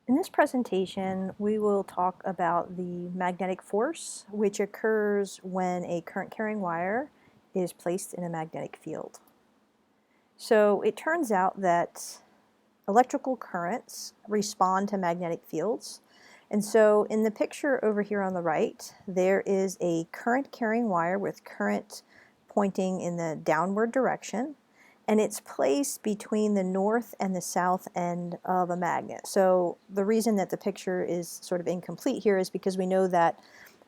In this presentation, we will talk about the magnetic force, which occurs when a current-carrying wire is placed in a magnetic field. So it turns out that electrical currents respond to magnetic fields. And so in the picture over here on the right, there is a current-carrying wire with current pointing in the downward direction, and it's placed between the north and the south end of a magnet. So the reason that the picture is sort of incomplete here is because we know that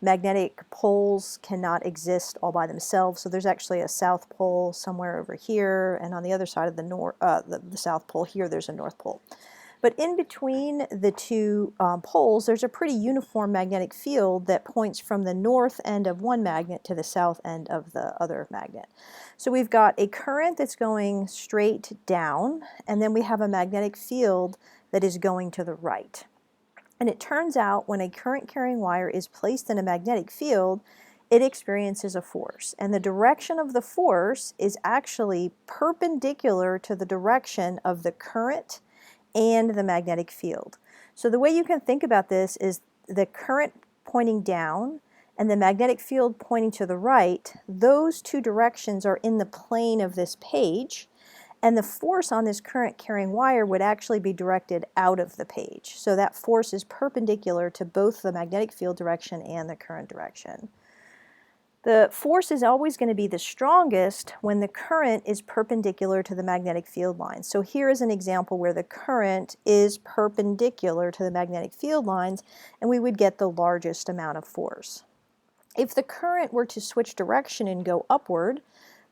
magnetic poles cannot exist all by themselves. So there's actually a south pole somewhere over here, and on the other side of the south pole here, there's a north pole. But in between the two poles, there's a pretty uniform magnetic field that points from the north end of one magnet to the south end of the other magnet. So we've got a current that's going straight down, and then we have a magnetic field that is going to the right. And it turns out when a current-carrying wire is placed in a magnetic field, it experiences a force. And the direction of the force is actually perpendicular to the direction of the current and the magnetic field. So the way you can think about this is the current pointing down and the magnetic field pointing to the right. Those two directions are in the plane of this page, and the force on this current-carrying wire would actually be directed out of the page. So that force is perpendicular to both the magnetic field direction and the current direction. The force is always going to be the strongest when the current is perpendicular to the magnetic field lines. So here is an example where the current is perpendicular to the magnetic field lines, and we would get the largest amount of force. If the current were to switch direction and go upward,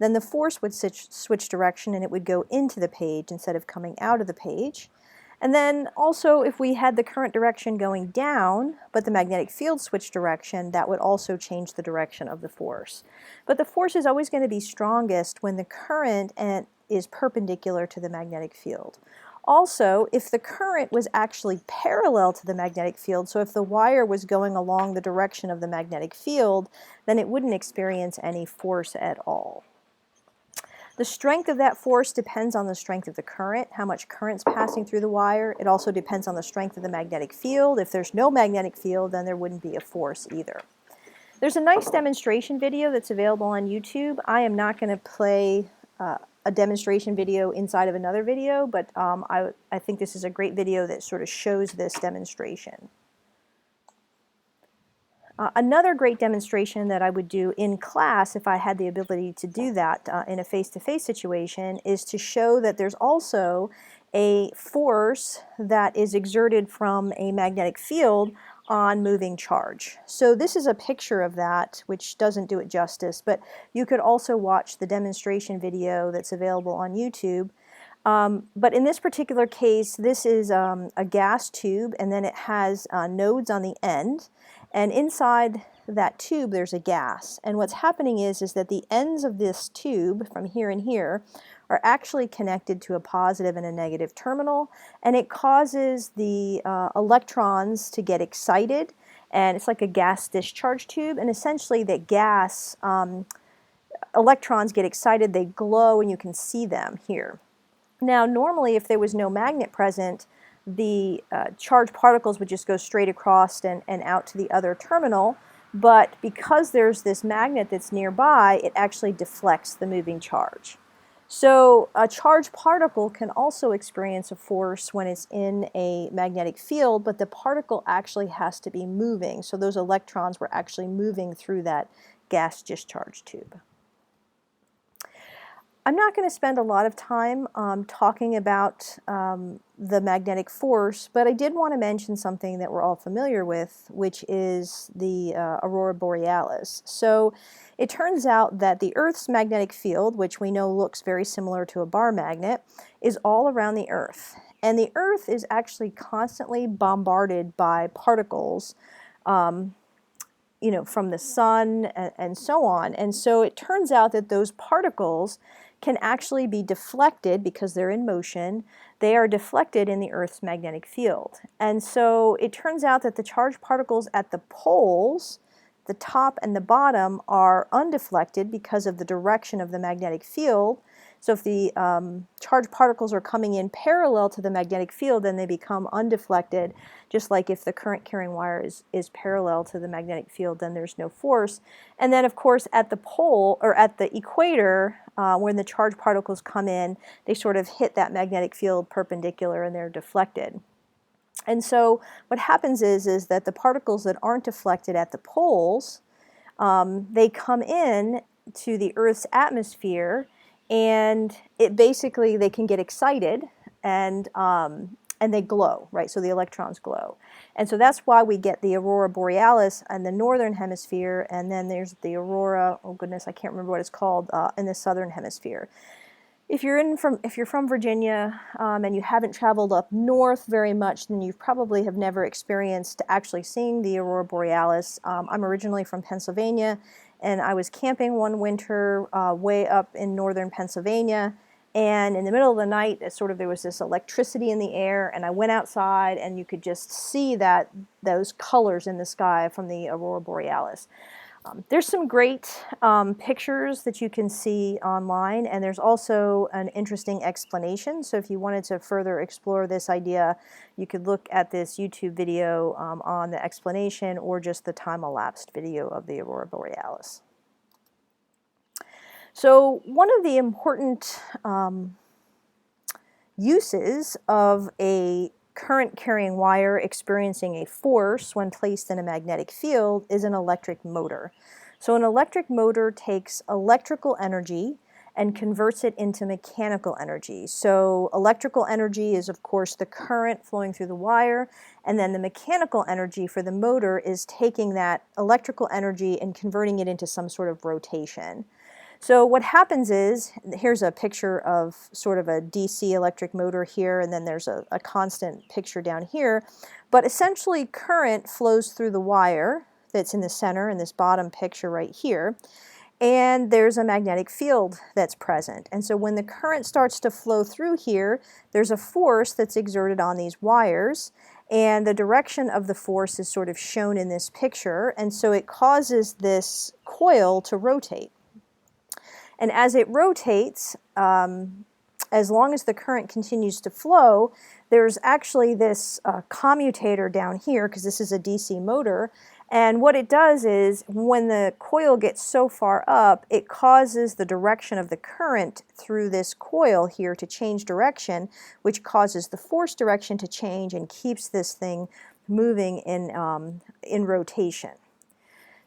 then the force would switch direction and it would go into the page instead of coming out of the page. And then also if we had the current direction going down, but the magnetic field switched direction, that would also change the direction of the force. But the force is always going to be strongest when the current is perpendicular to the magnetic field. Also, if the current was actually parallel to the magnetic field, so if the wire was going along the direction of the magnetic field, then it wouldn't experience any force at all. The strength of that force depends on the strength of the current, how much current's passing through the wire. It also depends on the strength of the magnetic field. If there's no magnetic field, then there wouldn't be a force either. There's a nice demonstration video that's available on YouTube. I am not going to play a demonstration video inside of another video, but I think this is a great video that sort of shows this demonstration. Another great demonstration that I would do in class if I had the ability to do that in a face-to-face situation is to show that there's also a force that is exerted from a magnetic field on moving charge. So this is a picture of that, which doesn't do it justice, but you could also watch the demonstration video that's available on YouTube. But in this particular case, this is a gas tube, and then it has nodes on the end. And inside that tube, there's a gas. And what's happening is that the ends of this tube, from here and here, are actually connected to a positive and a negative terminal. And it causes the electrons to get excited. And it's like a gas discharge tube. And essentially, that gas, electrons get excited, they glow, and you can see them here. Now, normally, if there was no magnet present, the charged particles would just go straight across and out to the other terminal, but because there's this magnet that's nearby, it actually deflects the moving charge. So a charged particle can also experience a force when it's in a magnetic field, but the particle actually has to be moving, so those electrons were actually moving through that gas discharge tube. I'm not going to spend a lot of time talking about the magnetic force, but I did want to mention something that we're all familiar with, which is the aurora borealis. So it turns out that the Earth's magnetic field, which we know looks very similar to a bar magnet, is all around the Earth. And the Earth is actually constantly bombarded by particles, you know, from the sun and so on. And so it turns out that those particles can actually be deflected because they're in motion. They are deflected in the Earth's magnetic field. And so it turns out that the charged particles at the poles, the top and the bottom, are undeflected because of the direction of the magnetic field. So if the charged particles are coming in parallel to the magnetic field, then they become undeflected, just like if the current carrying wire is parallel to the magnetic field, then there's no force. And then, of course, at the pole, or at the equator, when the charged particles come in, they sort of hit that magnetic field perpendicular and they're deflected. And so what happens is that the particles that aren't deflected at the poles, they come in to the Earth's atmosphere, and they can get excited, and they glow, right? So the electrons glow. And so that's why we get the aurora borealis in the northern hemisphere, and then there's the aurora, oh goodness, I can't remember what it's called, in the southern hemisphere. If you're from Virginia and you haven't traveled up north very much, then you probably have never experienced actually seeing the aurora borealis. I'm originally from Pennsylvania, and I was camping one winter way up in northern Pennsylvania, and in the middle of the night, there was this electricity in the air, and I went outside, and you could just see those colors in the sky from the aurora borealis. There's some great pictures that you can see online, and there's also an interesting explanation. So if you wanted to further explore this idea, you could look at this YouTube video on the explanation, or just the time-elapsed video of the aurora borealis. So one of the important uses of a current carrying wire experiencing a force when placed in a magnetic field is an electric motor. So an electric motor takes electrical energy and converts it into mechanical energy. So electrical energy is, of course, the current flowing through the wire, and then the mechanical energy for the motor is taking that electrical energy and converting it into some sort of rotation. So what happens is, here's a picture of sort of a DC electric motor here, and then there's a constant picture down here. But essentially, current flows through the wire that's in the center in this bottom picture right here, and there's a magnetic field that's present. And so when the current starts to flow through here, there's a force that's exerted on these wires, and the direction of the force is sort of shown in this picture, and so it causes this coil to rotate. And as it rotates, as long as the current continues to flow, there's actually this commutator down here, because this is a DC motor. And what it does is, when the coil gets so far up, it causes the direction of the current through this coil here to change direction, which causes the force direction to change and keeps this thing moving in rotation.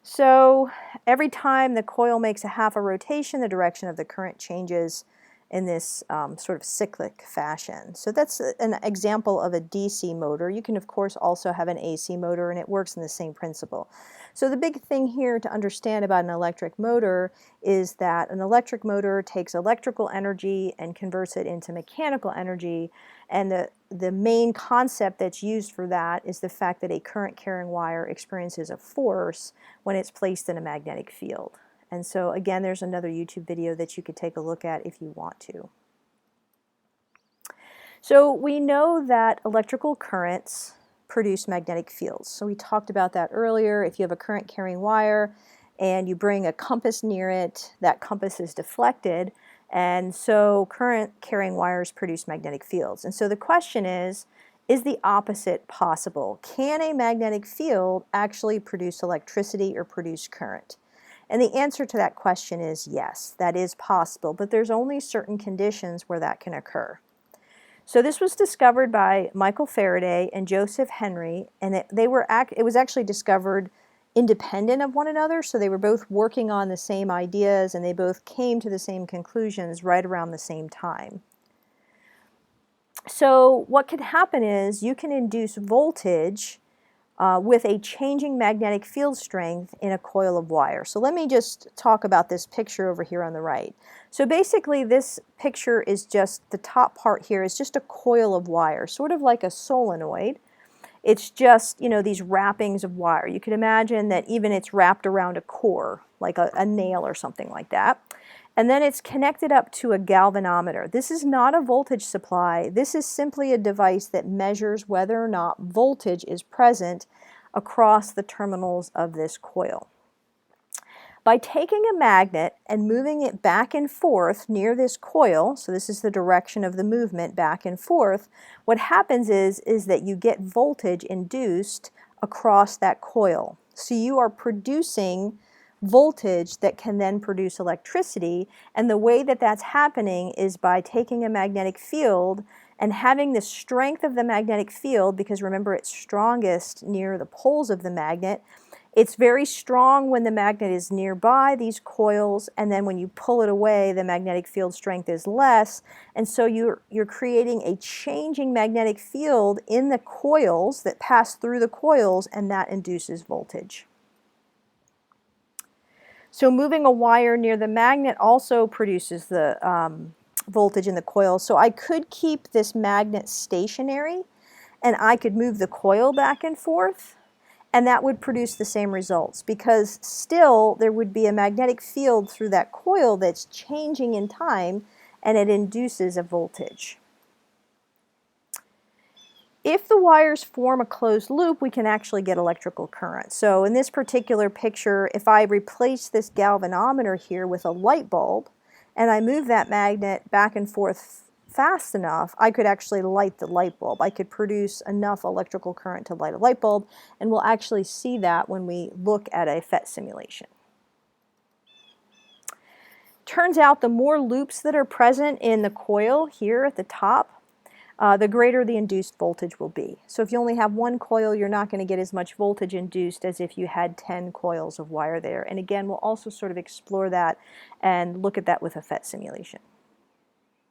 So every time the coil makes a half a rotation, the direction of the current changes in this sort of cyclic fashion. So that's an example of a DC motor. You can, of course, also have an AC motor, and it works in the same principle. So the big thing here to understand about an electric motor is that an electric motor takes electrical energy and converts it into mechanical energy, and the main concept that's used for that is the fact that a current carrying wire experiences a force when it's placed in a magnetic field. And so again, there's another YouTube video that you could take a look at if you want to. So we know that electrical currents produce magnetic fields. So we talked about that earlier. If you have a current carrying wire and you bring a compass near it, that compass is deflected, and so current carrying wires produce magnetic fields. And so the question is the opposite possible? Can a magnetic field actually produce electricity or produce current? And the answer to that question is yes, that is possible, but there's only certain conditions where that can occur. So this was discovered by Michael Faraday and Joseph Henry, and it was actually discovered independent of one another, so they were both working on the same ideas, and they both came to the same conclusions right around the same time. So what could happen is you can induce voltage with a changing magnetic field strength in a coil of wire. So let me just talk about this picture over here on the right. So basically this picture is just, the top part here is just a coil of wire, sort of like a solenoid. It's just, these wrappings of wire. You can imagine that even it's wrapped around a core, like a nail or something like that. And then it's connected up to a galvanometer. This is not a voltage supply. This is simply a device that measures whether or not voltage is present across the terminals of this coil. By taking a magnet and moving it back and forth near this coil, so this is the direction of the movement back and forth, what happens is that you get voltage induced across that coil. So you are producing voltage that can then produce electricity, and the way that that's happening is by taking a magnetic field and having the strength of the magnetic field, because remember it's strongest near the poles of the magnet. It's very strong when the magnet is nearby these coils, and then when you pull it away, the magnetic field strength is less, and so you're creating a changing magnetic field in the coils that pass through the coils, and that induces voltage. So moving a wire near the magnet also produces the voltage in the coil. So I could keep this magnet stationary, and I could move the coil back and forth, and that would produce the same results, because still there would be a magnetic field through that coil that's changing in time, and it induces a voltage. If the wires form a closed loop, we can actually get electrical current. So in this particular picture, if I replace this galvanometer here with a light bulb, and I move that magnet back and forth fast enough, I could actually light the light bulb. I could produce enough electrical current to light a light bulb, and we'll actually see that when we look at a FET simulation. Turns out the more loops that are present in the coil here at the top, the greater the induced voltage will be. So if you only have one coil, you're not going to get as much voltage induced as if you had 10 coils of wire there. And again, we'll also sort of explore that and look at that with a FET simulation.